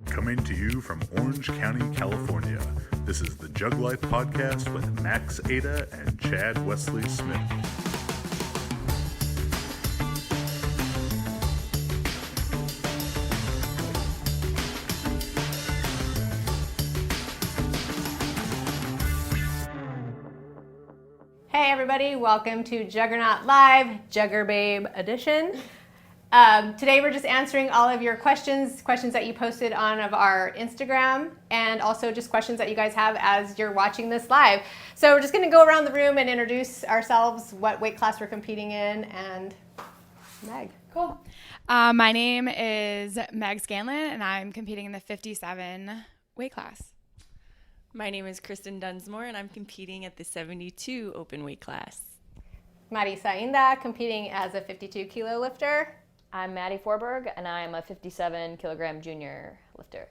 Coming to you from Orange County, California, this is the Jug Life Podcast with Max Aita and Chad Wesley Smith. Hey everybody, welcome to Juggernaut Live, Jugger Babe edition. Today we're just answering all of your questions that you posted on of our Instagram, and also just questions that you guys have as you're watching this live. So we're just going to go around the room and introduce ourselves, what weight class we're competing in, and Meg. Cool. My name is Meghan Scanlon, and I'm competing in the 57 weight class. My name is Kristen Dunsmore, and I'm competing at the 72 open weight class. Marisa Inda, competing as a 52 kilo lifter. I'm Maddy Forberg, and I'm a 57 kilogram junior lifter.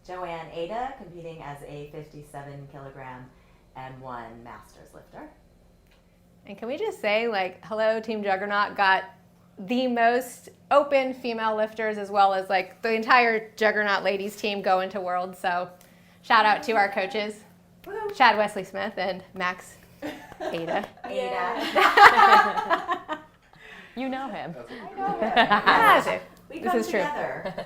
Joanne Aita, competing as a 57 kilogram M1 masters lifter. And can we just say, hello, Team Juggernaut got the most open female lifters, as well as the entire Juggernaut ladies team going to Worlds. So shout out to our coaches, Chad Wesley Smith and Max Aita. You know him. I know him. Yes. We This come is true. together.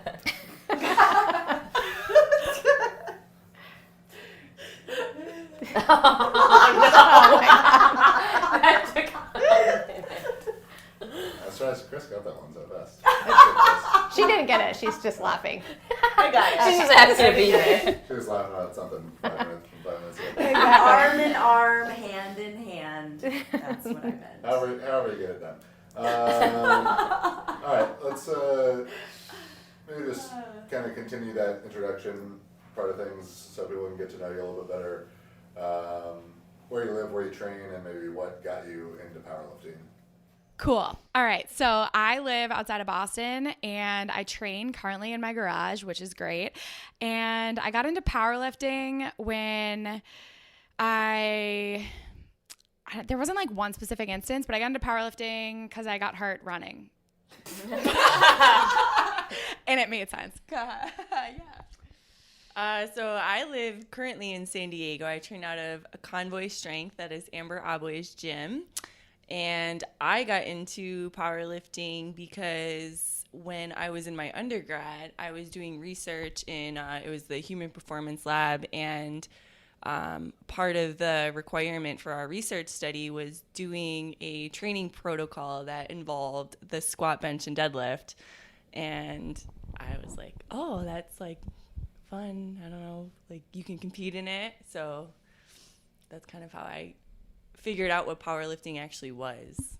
I'm surprised Chris got that one so fast. She didn't get it. She's just laughing. I got it. She's just happy to be here. She was laughing about something 5 minutes ago. Arm in arm, hand in hand. That's what I meant. However you get it done. All right, let's maybe just kind of continue that introduction part of things so people can get to know you a little bit better. Where you live, where you train, and maybe what got you into powerlifting. Cool. All right. So I live outside of Boston, and I train currently in my garage, which is great. And I got into powerlifting when there wasn't one specific instance, but I got into powerlifting because I got hurt running. And it made sense. Yeah. So I live currently in San Diego. I train out of a Convoy Strength, that is Amber Abway's gym. And I got into powerlifting because when I was in my undergrad, I was doing research in, it was the Human Performance Lab, and part of the requirement for our research study was doing a training protocol that involved the squat, bench, and deadlift. And I was like, oh, that's fun. I don't know, you can compete in it. So that's kind of how I figured out what powerlifting actually was.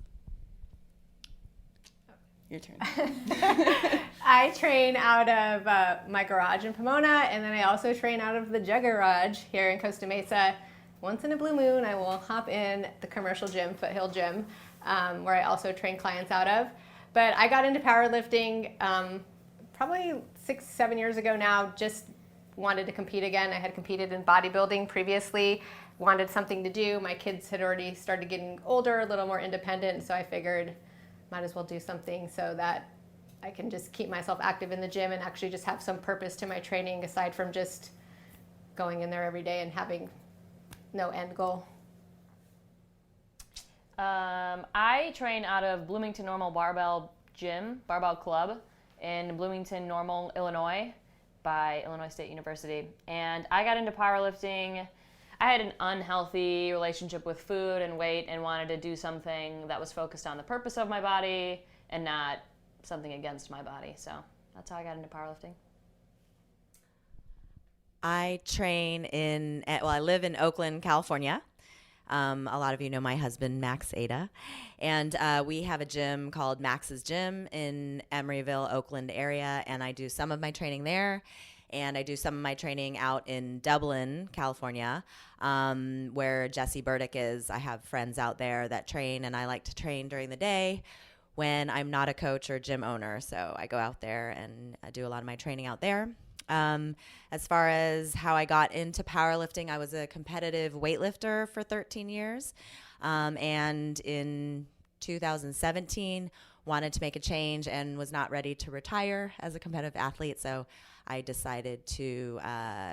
Your turn. I train out of my garage in Pomona, and then I also train out of the Jug Garage here in Costa Mesa. Once in a blue moon, I will hop in the commercial gym, Foothill Gym, where I also train clients out of. But I got into powerlifting probably 6-7 years ago now, just wanted to compete again. I had competed in bodybuilding previously, wanted something to do. My kids had already started getting older, a little more independent, so I figured might as well do something so that I can just keep myself active in the gym and actually just have some purpose to my training aside from just going in there every day and having no end goal. I train out of Bloomington Normal Barbell Club in Bloomington Normal, Illinois by Illinois State University. And I got into powerlifting. I had an unhealthy relationship with food and weight and wanted to do something that was focused on the purpose of my body and not something against my body. So that's how I got into powerlifting. I live in Oakland, California. A lot of you know my husband, Max Aita. And we have a gym called Max's Gym in Emeryville, Oakland area. And I do some of my training there. And I do some of my training out in Dublin, California, where Jesse Burdick is. I have friends out there that train, and I like to train during the day when I'm not a coach or gym owner. So I go out there and I do a lot of my training out there. As far as how I got into powerlifting, I was a competitive weightlifter for 13 years. And in 2017, wanted to make a change and was not ready to retire as a competitive athlete. So I decided to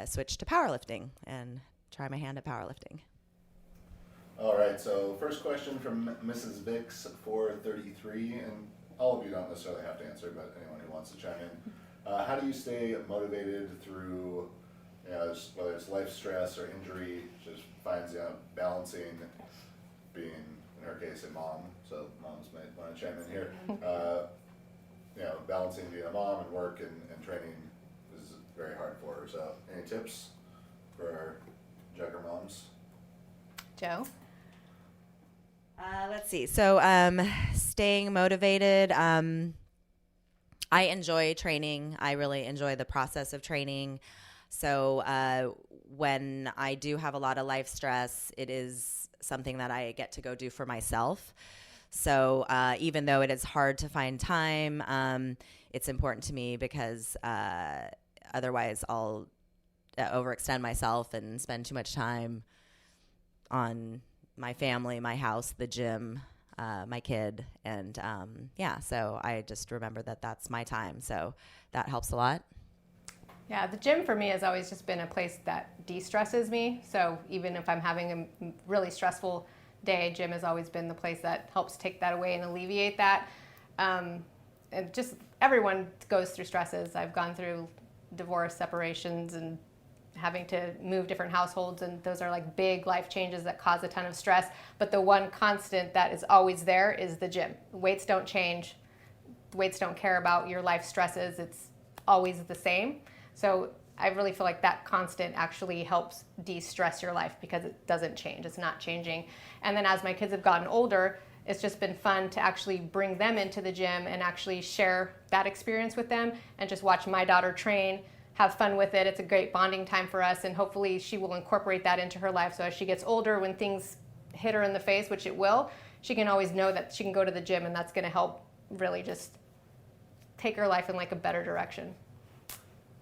switch to powerlifting and try my hand at powerlifting. All right, so first question from Mrs. Vix, 433, and all of you don't necessarily have to answer, but anyone who wants to chime in. How do you stay motivated through, whether it's life stress or injury, just finds balancing being, in her case, a mom, so moms might want to chime in here, balancing being a mom and work and training is very hard for her. So any tips for our Jugger moms? Joe? Let's see. So staying motivated. I enjoy training. I really enjoy the process of training. So when I do have a lot of life stress, it is something that I get to go do for myself. So even though it is hard to find time, it's important to me because otherwise I'll overextend myself and spend too much time on my family, my house, the gym, my kid. And so I just remember that that's my time. So that helps a lot. Yeah, the gym for me has always just been a place that de-stresses me. So even if I'm having a really stressful day, gym has always been the place that helps take that away and alleviate that. And just everyone goes through stresses. I've gone through divorce, separations, and having to move different households, and those are like big life changes that cause a ton of stress. But the one constant that is always there is the gym. Weights don't change. Weights don't care about your life stresses. It's always the same. So I really feel like that constant actually helps de-stress your life because it doesn't change. It's not changing. And then as my kids have gotten older, it's just been fun to actually bring them into the gym and actually share that experience with them and just watch my daughter train, have fun with it. It's a great bonding time for us, and hopefully she will incorporate that into her life. So as she gets older, when things hit her in the face, which it will, she can always know that she can go to the gym, and that's going to help really just take her life in like a better direction.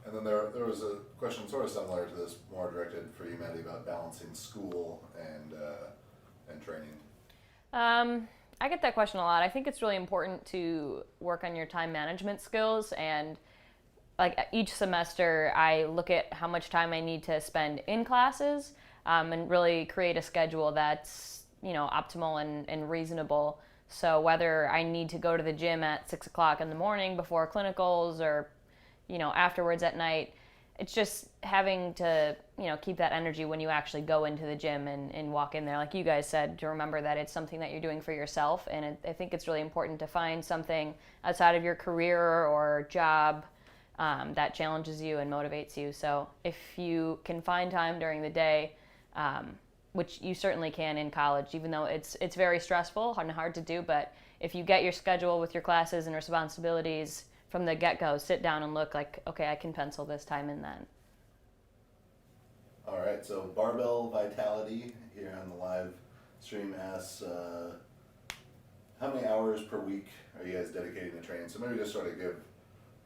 And then there was a question sort of similar to this, more directed for you, Maddy, about balancing school and training. I get that question a lot. I think it's really important to work on your time management skills, and like each semester I look at how much time I need to spend in classes and really create a schedule that's optimal and reasonable. So whether I need to go to the gym at 6 o'clock in the morning before clinicals or afterwards at night, it's just having to keep that energy when you actually go into the gym and walk in there, like you guys said, to remember that it's something that you're doing for yourself. And I think it's really important to find something outside of your career or job that challenges you and motivates you. So if you can find time during the day, which you certainly can in college, even though it's very stressful and hard to do, but if you get your schedule with your classes and responsibilities from the get-go, sit down and look like, okay, I can pencil this time in then. All right, so Barbell Vitality here on the live stream asks, how many hours per week are you guys dedicating to training? So maybe just sort of give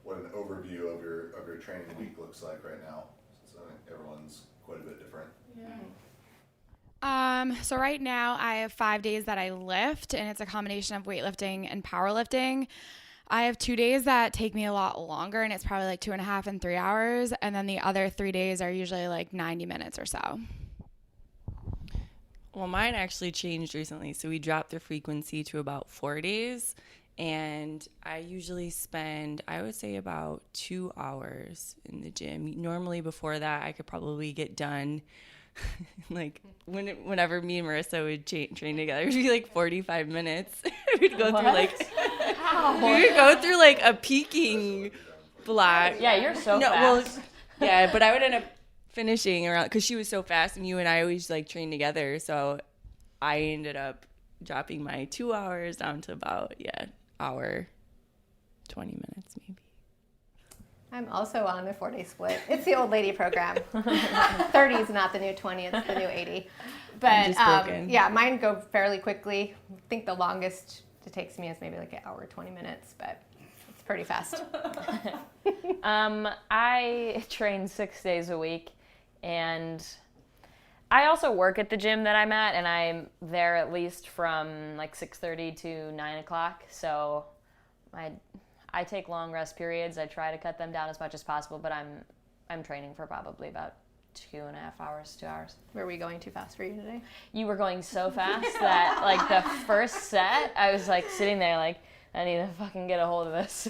what an overview of your training week looks like right now, since I think everyone's quite a bit different. So right now I have 5 days that I lift, and it's a combination of weightlifting and powerlifting. I have 2 days that take me a lot longer, and it's probably like 2.5 and 3 hours. And then the other 3 days are usually like 90 minutes or so. Well, mine actually changed recently. So we dropped the frequency to about 4 days. And I usually spend, I would say, about 2 hours in the gym. Normally before that, I could probably get done. Like whenever me and Marisa would train together, it would be like 45 minutes. We'd go through we would go through like a peaking block. Yeah, you're so fast. Yeah, but I would end up finishing around because she was so fast, and you and I always like train together. So I ended up dropping my 2 hours down to about hour 20 minutes maybe. I'm also on a 4-day split. It's the old lady program. 30 is not the new 20, it's the new 80. But mine go fairly quickly. I think the longest it takes me is maybe like an hour, 20 minutes, but it's pretty fast. I train 6 days a week, and I also work at the gym that I'm at, and I'm there at least from like 6:30 to 9 o'clock. So I take long rest periods. I try to cut them down as much as possible, but I'm training for probably about 2.5 hours, 2 hours. Were we going too fast for you today? You were going so fast that like the first set, I was like sitting there like, I need to fucking get a hold of this.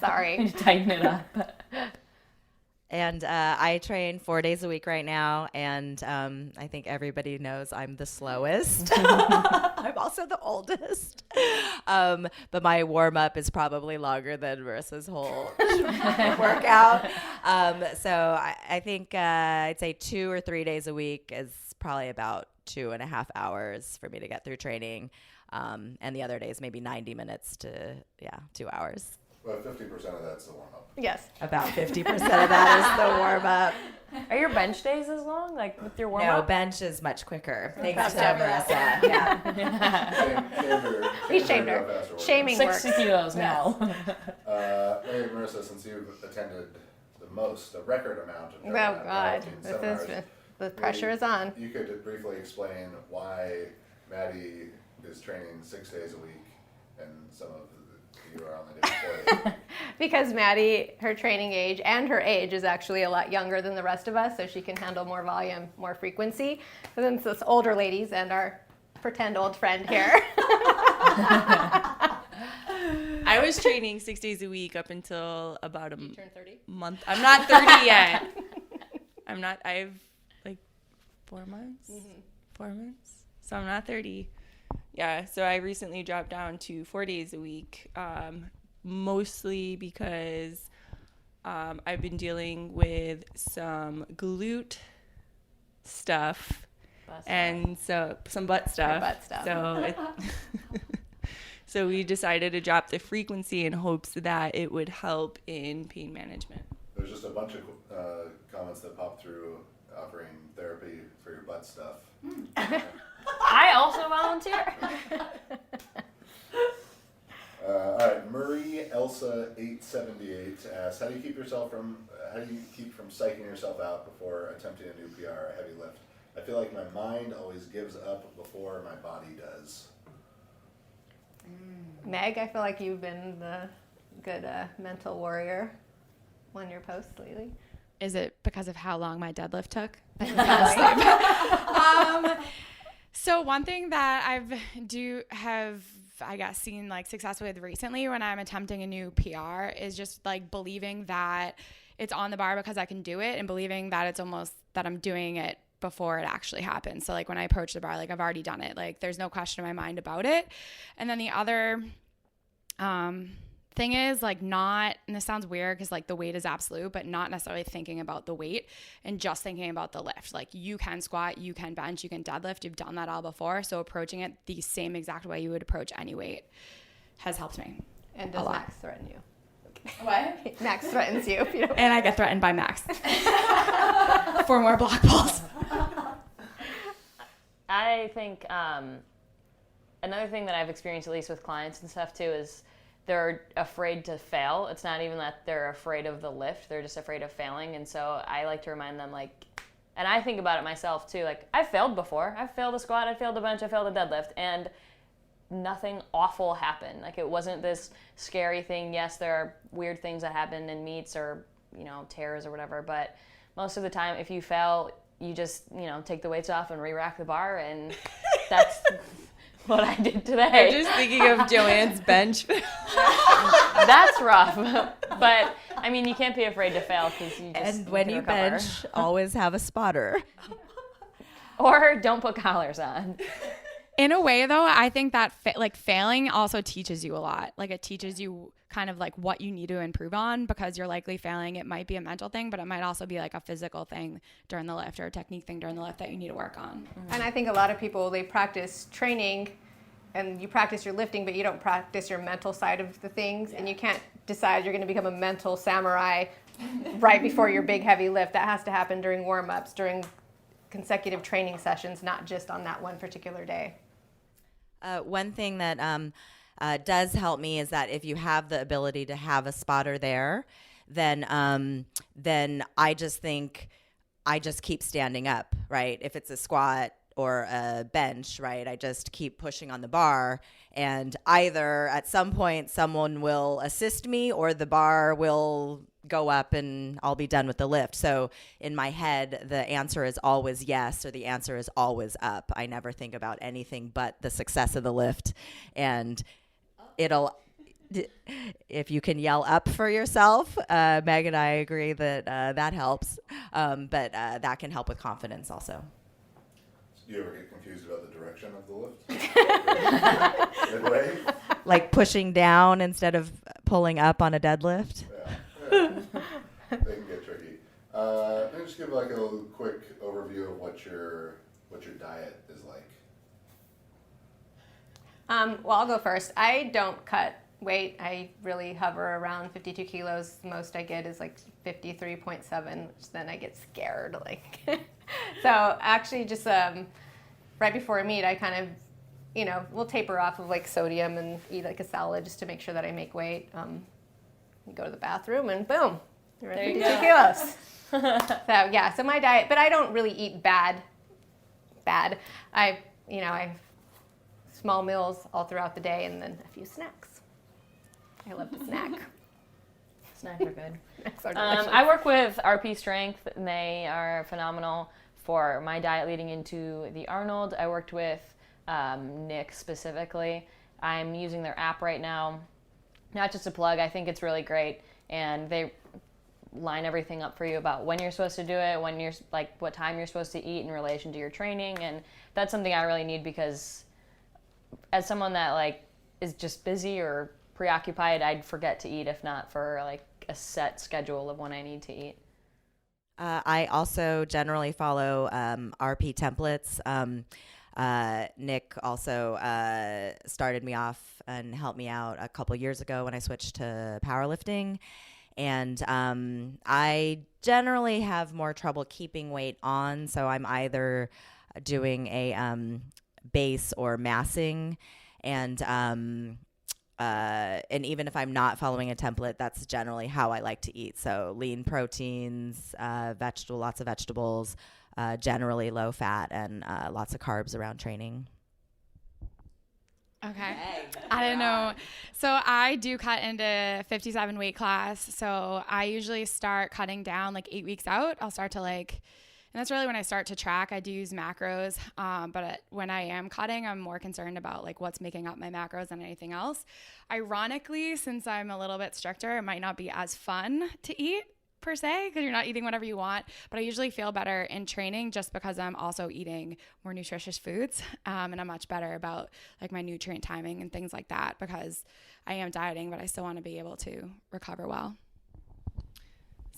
Sorry. Tighten it up. And I train 4 days a week right now, and I think everybody knows I'm the slowest. I'm also the oldest. But my warm-up is probably longer than Marisa's whole workout. So I think I'd say 2 or 3 days a week is probably about 2.5 hours for me to get through training. And the other days, maybe 90 minutes to, 2 hours. Well, 50% of that's the warm-up. Yes. About 50% of that is the warm-up. Are your bench days as long, like with your warm up? No, bench is much quicker. Thanks to That's Marisa. Yeah. He shamed her. Shaming 60 works. kilos now. Hey, Marisa, since you've attended the record amount of Oh, Juggernaut God. seminars, The pressure is on. You could briefly explain why Maddy is training 6 days a week and some of you are only doing 4 days. Because Maddy, her training age and her age is actually a lot younger than the rest of us, so she can handle more volume, more frequency. But then it's us older ladies and our pretend old friend here. I was training 6 days a week up until about a You turned 30? month. I'm not 30 yet. I have like 4 months. Mm-hmm. 4 months. So I'm not 30. Yeah, so I recently dropped down to 4 days a week, mostly because I've been dealing with some glute stuff and so some butt stuff. Butt stuff. So, so we decided to drop the frequency in hopes that it would help in pain management. There's just a bunch of comments that popped through offering therapy for your butt stuff. I also volunteer. All right, Murray Elsa 878 asks, how do you keep from psyching yourself out before attempting a new PR, a heavy lift? I feel like my mind always gives up before my body does. Meg, I feel like you've been the good mental warrior on your posts lately. Is it because of how long my deadlift took? So one thing that I guess seen like success with recently when I'm attempting a new PR is just like believing that it's on the bar because I can do it, and believing that it's almost that I'm doing it before it actually happens. So like when I approach the bar, like I've already done it, like there's no question in my mind about it. And then the other thing is like not, and this sounds weird because like the weight is absolute, but not necessarily thinking about the weight and just thinking about the lift. Like you can squat, you can bench, you can deadlift. You've done that all before. So approaching it the same exact way you would approach any weight has helped me. And does Max threaten you? What? Max threatens you. If you don't. And I get threatened by Max for more block balls. I think another thing that I've experienced, at least with clients and stuff too, is they're afraid to fail. It's not even that they're afraid of the lift. They're just afraid of failing. And so I like to remind them, like, and I think about it myself too, like I've failed before. I've failed a squat, I failed a bench, I failed a deadlift, and nothing awful happened. Like it wasn't this scary thing. Yes, there are weird things that happen in meets or, tears or whatever, but most of the time if you fail, you just, take the weights off and re-rack the bar, and that's what I did today. I'm just thinking of Joanne's bench. That's rough. But, I mean, you can't be afraid to fail because you just And when you recover. bench, always have a spotter. Or don't put collars on. In a way, though, I think that failing also teaches you a lot. Like it teaches you kind of like what you need to improve on, because you're likely failing. It might be a mental thing, but it might also be like a physical thing during the lift or a technique thing during the lift that you need to work on. And I think a lot of people, they practice training and you practice your lifting, but you don't practice your mental side of the things. Yeah. And you can't decide you're going to become a mental samurai right before your big heavy lift. That has to happen during warm-ups, during consecutive training sessions, not just on that one particular day. One thing that does help me is that if you have the ability to have a spotter there, then I just think I just keep standing up, right? If it's a squat or a bench, right? I just keep pushing on the bar, and either at some point someone will assist me or the bar will go up and I'll be done with the lift. So in my head, the answer is always yes, or the answer is always up. I never think about anything but the success of the lift. And if you can yell up for yourself, Meg and I agree that that helps, but that can help with confidence also. Do you ever get confused about the direction of the lift? Midway? Like pushing down instead of pulling up on a deadlift? Yeah. They can get tricky. Let me just give like a little quick overview of what your diet is like. Well, I'll go first. I don't cut weight. I really hover around 52 kilos. The most I get is like 53.7, which then I get scared. So actually just right before I meet, I kind of, we'll taper off of like sodium and eat like a salad just to make sure that I make weight. You go to the bathroom and boom, you're at 52 kilos. So my diet, but I don't really eat bad. I have small meals all throughout the day and then a few snacks. I love to snack. Snacks are good. Snacks are delicious. I work with RP Strength, and they are phenomenal for my diet leading into the Arnold. I worked with Nick specifically. I'm using their app right now. Not just a plug, I think it's really great, and they line everything up for you about when you're supposed to do it, when you're what time you're supposed to eat in relation to your training, and that's something I really need because as someone that is just busy or preoccupied, I'd forget to eat if not for a set schedule of when I need to eat. I also generally follow RP templates. Nick also started me off and helped me out a couple years ago when I switched to powerlifting. And I generally have more trouble keeping weight on, so I'm either doing a base or massing. And even if I'm not following a template, that's generally how I like to eat. So lean proteins, lots of vegetables, generally low fat, and lots of carbs around training. Okay. I don't know. So I do cut into 57 weight class. So I usually start cutting down 8 weeks out. I'll start to and that's really when I start to track. I do use macros. But when I am cutting, I'm more concerned about what's making up my macros than anything else. Ironically, since I'm a little bit stricter, it might not be as fun to eat per se, because you're not eating whatever you want, but I usually feel better in training just because I'm also eating more nutritious foods, and I'm much better about my nutrient timing and things like that because I am dieting, but I still want to be able to recover well.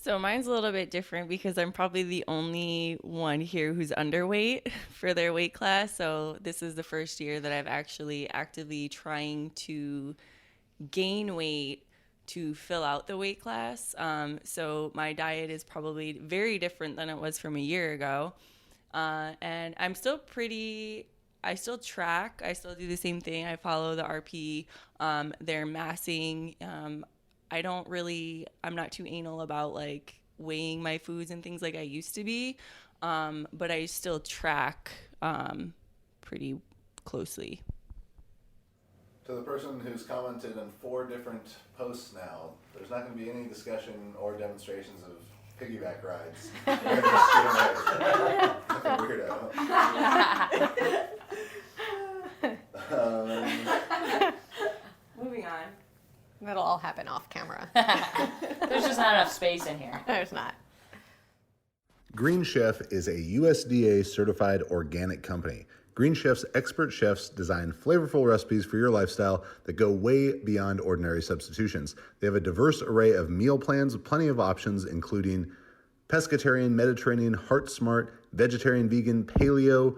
So mine's a little bit different because I'm probably the only one here who's underweight for their weight class. So this is the first year that I've actually actively trying to gain weight to fill out the weight class. So my diet is probably very different than it was from a year ago. And I'm still I still track. I still do the same thing. I follow the RP, their massing. I'm not too anal about weighing my foods and things like I used to be. But I still track pretty closely. To the person who's commented on 4 different posts now, there's not going to be any discussion or demonstrations of piggyback rides. We're just nothing weirdo. Moving on. That'll all happen off camera. There's just not enough space in here. There's not. Green Chef is a USDA certified organic company. Green Chef's expert chefs design flavorful recipes for your lifestyle that go way beyond ordinary substitutions. They have a diverse array of meal plans with plenty of options, including pescatarian, Mediterranean, heart smart, vegetarian, vegan, paleo,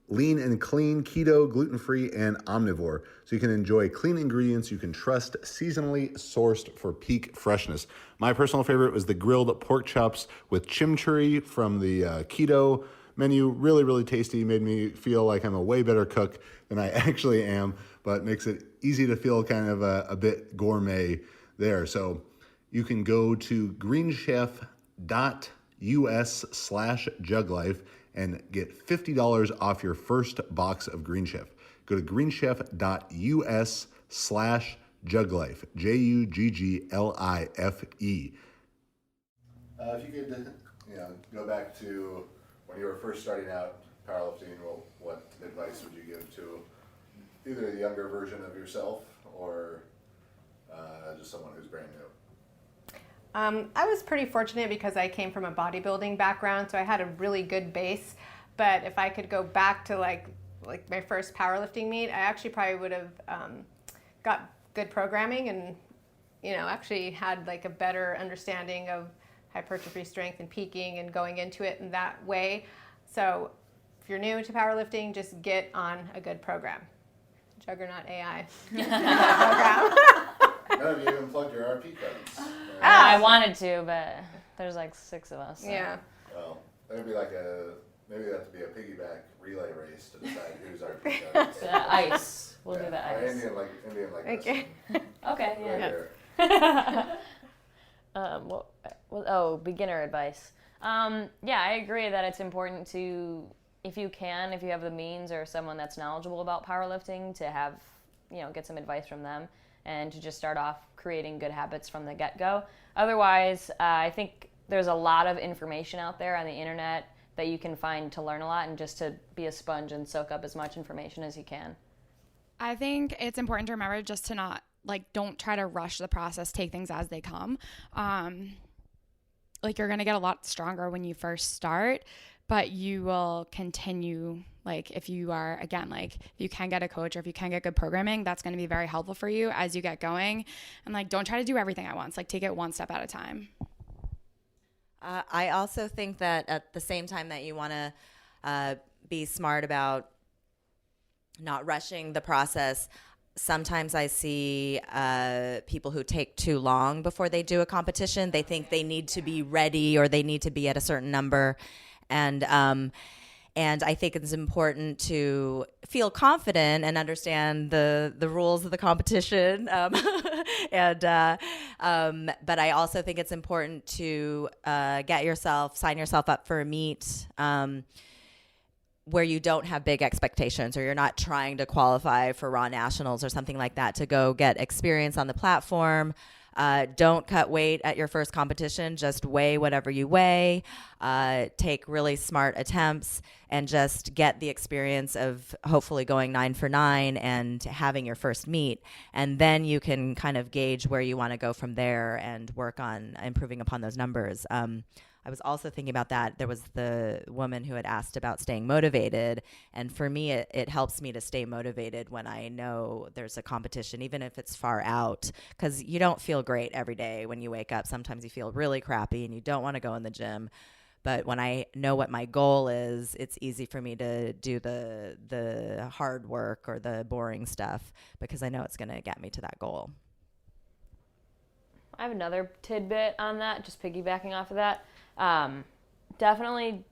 lean and clean, keto, gluten-free, and omnivore. So you can enjoy clean ingredients you can trust, seasonally sourced for peak freshness. My personal favorite was the grilled pork chops with chimichurri from the keto menu. Really, really tasty. Made me feel like I'm a way better cook than I actually am, but makes it easy to feel kind of a bit gourmet there. So you can go to greenchef.us/juglife and get $50 off your first box of Green Chef. Go to greenchef.us/juglife, JUGGLIFE. If you could, go back to when you were first starting out powerlifting, what advice would you give to either the younger version of yourself or just someone who's brand new? I was pretty fortunate because I came from a bodybuilding background, so I had a really good base. But if I could go back to like my first powerlifting meet, I actually probably would have got good programming and actually had like a better understanding of hypertrophy, strength, and peaking, and going into it in that way. So if you're new to powerlifting, just get on a good program. Juggernaut AI. program. None of you even plugged your RP codes. I wanted to, but there's like 6 of us. So. Yeah. Well, that'd be maybe that'd be a piggyback relay race to decide who's RP codes. Ice. We'll do the ice. Indian like Okay. this. Okay. Right Yeah. Beginner advice. I agree that it's important to, if you have the means or someone that's knowledgeable about powerlifting, to have, get some advice from them and to just start off creating good habits from the get-go. Otherwise, I think there's a lot of information out there on the internet that you can find to learn a lot, and just to be a sponge and soak up as much information as you can. I think it's important to remember just to not, don't try to rush the process, take things as they come. You're going to get a lot stronger when you first start, but you will continue, if you are, again, if you can get a coach or if you can get good programming, that's going to be very helpful for you as you get going. And, don't try to do everything at once. Take it one step at a time. I also think that at the same time that you want to be smart about not rushing the process, sometimes I see people who take too long before they do a competition. They think they need to be ready or they need to be at a certain number. And I think it's important to feel confident and understand the rules of the competition. But I also think it's important to sign yourself up for a meet where you don't have big expectations, or you're not trying to qualify for Raw Nationals or something like that, to go get experience on the platform. Don't cut weight at your first competition. Just weigh whatever you weigh. Take really smart attempts and just get the experience of hopefully going 9 for 9 and having your first meet. And then you can kind of gauge where you want to go from there and work on improving upon those numbers. I was also thinking about that. There was the woman who had asked about staying motivated. And for me, it helps me to stay motivated when I know there's a competition, even if it's far out, because you don't feel great every day when you wake up. Sometimes you feel really crappy and you don't want to go in the gym. But when I know what my goal is, it's easy for me to do the hard work or the boring stuff, because I know it's going to get me to that goal. I have another tidbit on that, just piggybacking off of that. Definitely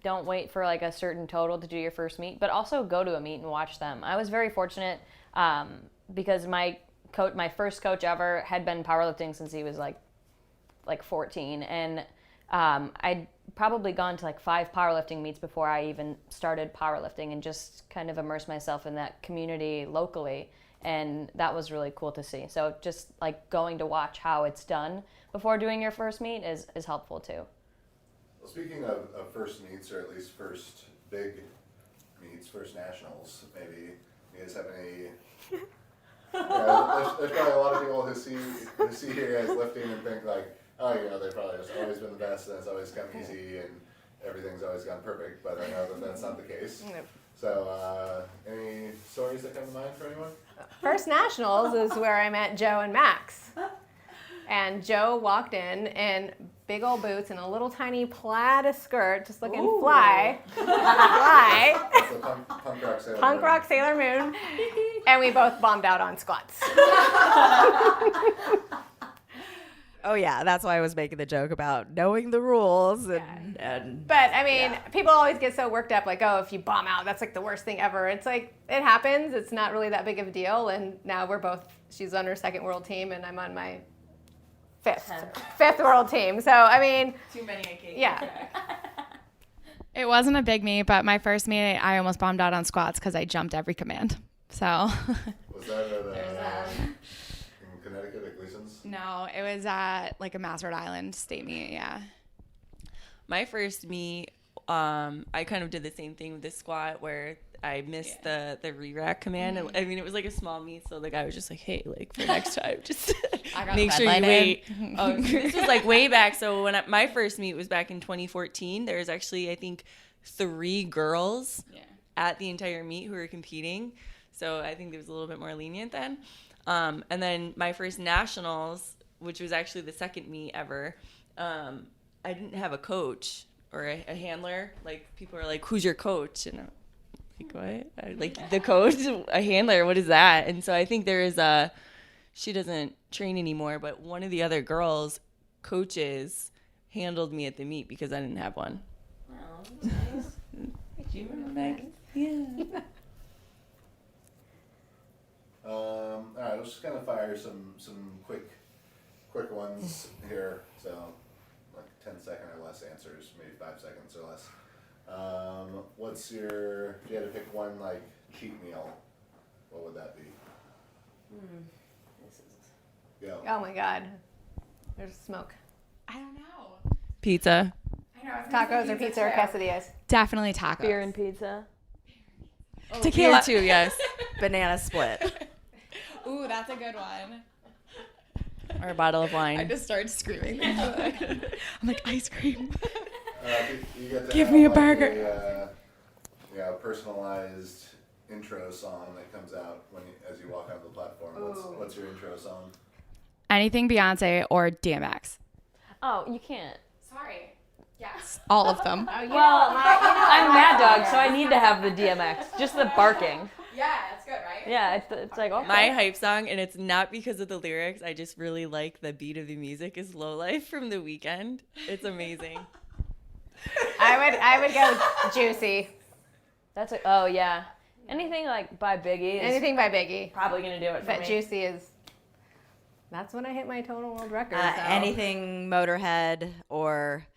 don't wait for a certain total to do your first meet, but also go to a meet and watch them. I was very fortunate because my first coach ever had been powerlifting since he was like 14, and I'd probably gone to 5 powerlifting meets before I even started powerlifting, and just kind of immersed myself in that community locally. And that was really cool to see. So just going to watch how it's done before doing your first meet is helpful too. Well, speaking of first meets, or at least first big meets, first nationals, maybe you guys have any? There's probably a lot of people who see you guys lifting and think they've probably just always been the best, and it's always come easy, and everything's always gone perfect. But I know that that's not the case. Nope. So, any stories that come to mind for anyone? First nationals is where I met Joe and Max. And Joe walked in big old boots and a little tiny plaid skirt, just looking fly. That's the punk rock Sailor Punk Moon. rock Sailor Moon. And we both bombed out on squats. Oh yeah, that's why I was making the joke about knowing the rules. But I mean, people always get so worked up, if you bomb out, that's the worst thing ever. It's it happens. It's not really that big of a deal. And now she's on her 2nd world team, and I'm on my 5th world team. So I mean, Too many occasions. yeah. It wasn't a big meet, but my first meet, I almost bombed out on squats because I jumped every command. So. Was that at in Connecticut at Gleason's? No, it was at like a Massard Island state meet, yeah. My first meet, I kind of did the same thing with the squat where I missed the re-rack command. Mm-hmm. I mean, it was like a small meet, so the guy was just like, hey, like for next time, just make sure you wait. This was like way back. So when my first meet was back in 2014, there was actually, I think, 3 girls at the entire meet who were competing. So I think it was a little bit more lenient then. And then my first nationals, which was actually the second meet ever, I didn't have a coach or a handler. Like, people are like, who's your coach? And I'm like, what? Like, the coach? A handler? What is that? And so I think there is she doesn't train anymore, but one of the other girls' coaches handled me at the meet because I didn't have one. Oh, that's nice. You remember that? Yeah. All right, let's just kind of fire some quick ones here. So, like 10-second or less answers, maybe 5 seconds or less. What's your? If you had to pick one like cheat meal, what would that be? Go. Oh my God. There's smoke. I don't know. Pizza. I know. Tacos or pizza or quesadillas? Definitely tacos. Beer and pizza. Tequila. Beer too, yes. Banana split. Ooh, that's a good one. Or a bottle of wine. I just started screaming. I'm like, ice cream. You get to Give have, me a like, burger. A personalized intro song that comes out as you walk onto the platform. What's your intro song? Anything Beyonce or DMX. Oh, you can't. Sorry. Yes. All of them. Oh, Well, I'm Mad Dog, so I need to have the DMX. Just the barking. Yeah, that's good, right? Yeah, it's like, okay. My hype song, and it's not because of the lyrics, I just really like the beat of the music, is Low Life from The Weeknd. It's amazing. I would go Juicy. That's oh yeah. Anything like by Biggie is Anything by Biggie. probably gonna do it for But me. Juicy is. That's when I hit my total world record. So. Anything Motorhead or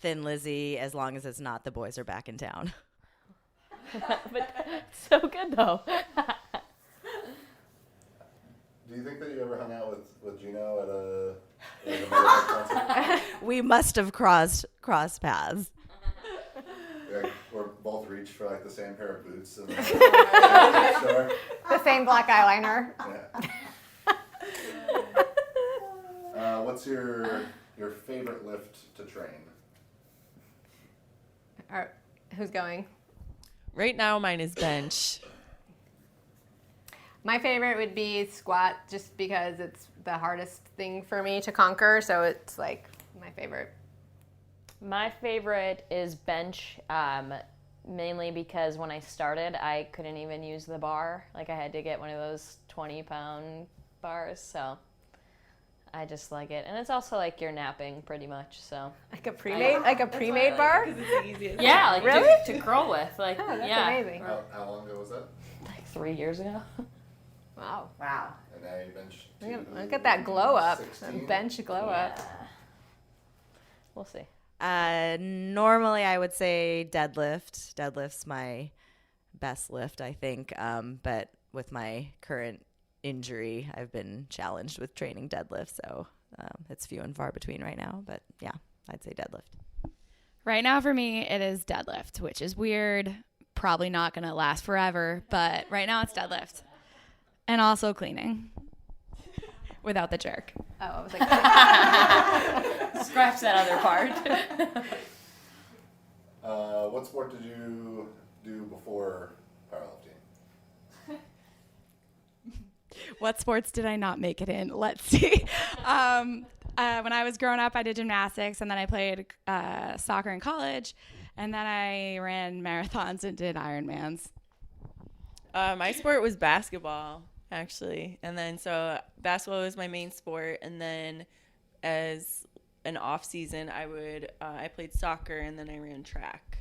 Thin Lizzy, as long as it's not The Boys Are Back in Town. But it's so good though. Do you think that you ever hung out with Gino at a Motorhead concert? We must have crossed paths. Like, we're both reached for like the same pair of boots in the store. The same black eyeliner. Yeah. What's your favorite lift to train? Who's going? Right now, mine is bench. My favorite would be squat, just because it's the hardest thing for me to conquer. So it's like my favorite. My favorite is bench, mainly because when I started, I couldn't even use the bar. Like, I had to get one of those 20-pound bars, so I just like it. And it's also like you're napping pretty much, so. Like a pre-made bar? Because it's the easiest. Yeah, like Really? to curl with. Like, Oh, that's yeah. amazing. How long ago was that? Like 3 years ago. Wow. And now you bench. Look at that glow up. 16? That bench glow up. We'll see. Normally, I would say deadlift. Deadlift's my best lift, I think. But with my current injury, I've been challenged with training deadlift, so it's few and far between right now. But yeah, I'd say deadlift. Right now for me, it is deadlift, which is weird. Probably not going to last forever, but right now it's deadlift. And also cleaning. Without the jerk. Oh, I was like, Scratch that other part. What sport did you do before powerlifting? What sports did I not make it in? Let's see. When I was growing up, I did gymnastics, and then I played soccer in college, and then I ran marathons and did Ironmans. My sport was basketball, actually. And then so basketball was my main sport. And then as an off season, I played soccer, and then I ran track.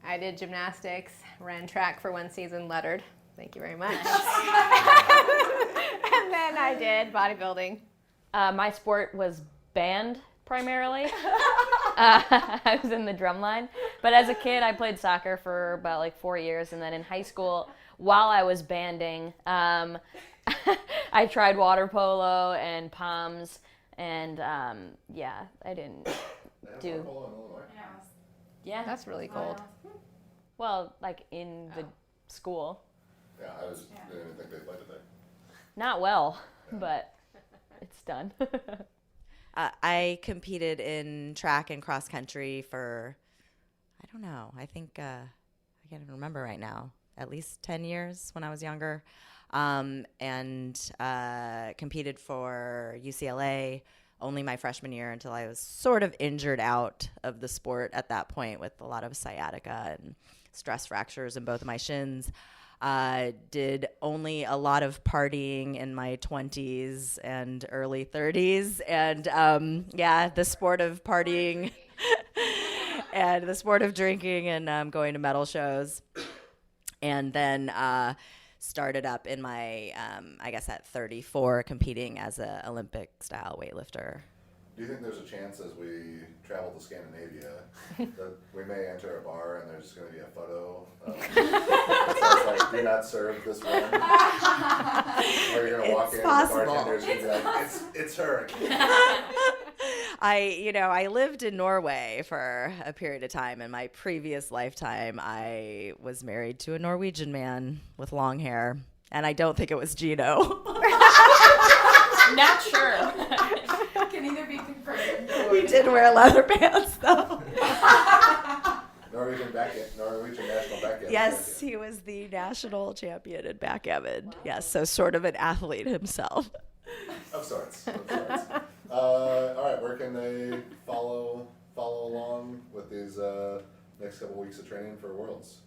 I did gymnastics, ran track for one season, lettered. Thank you very much. And then I did bodybuilding. My sport was band, primarily. I was in the drum line. But as a kid, I played soccer for about like 4 years. And then in high school, while I was banding, I tried water polo and poms. And yeah, I didn't do. Yeah. That's really cold. Well, like in the school. Yeah, I didn't even think they played it there. Not well, but it's done. I competed in track and cross country for, I don't know, I think, I can't even remember right now, at least 10 years when I was younger, and competed for UCLA only my freshman year until I was sort of injured out of the sport at that point with a lot of sciatica and stress fractures in both of my shins. Did only a lot of partying in my 20s and early 30s. And yeah, the sport of partying and the sport of drinking and going to metal shows. And then started up in my, I guess at 34, competing as an Olympic-style weightlifter. Do you think there's a chance as we travel to Scandinavia that we may enter a bar and there's going to be a photo that says like, "Do not serve this woman"? Or you're going to walk in possible. and the bartender's going to be like, it's her. I lived in Norway for a period of time. In my previous lifetime, I was married to a Norwegian man with long hair, and I don't think it was Gino. Not sure. Can either be confirmed. He did wear leather pants, though. Norwegian national backgammon. Yes, he was the national champion in backgammon. Yes, so sort of an athlete himself. Of sorts. All right, where can they follow along with these next couple weeks of training for Worlds?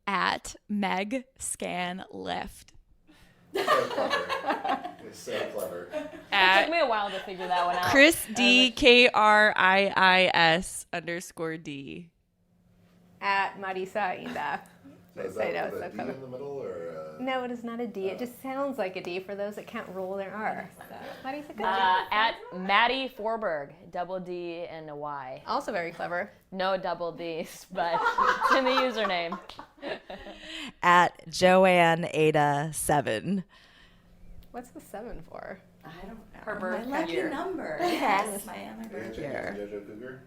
At Meg Scan Lift. So clever. It's so clever. It At took me a while to figure that one out. Chris D KRIIS _D. At Marisa Inda. So is I know, that it's with so a D clever. in the middle or? No, it is not a D. It just sounds like a D for those that can't roll their R. So, Maddy's a good job. At Maddy Forberg, double D and a Y. Also very clever. No double D's, but it's in the username. At Joanne Aita 7. What's the 7 for? I don't know. Her birth my lucky year. number. Yes, my Did birth you year. JoJo Cougar?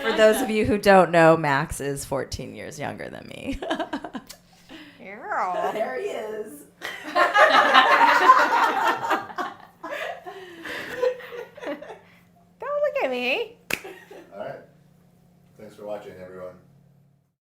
For those of you who don't know, Max is 14 years younger than me. Girl. There he is.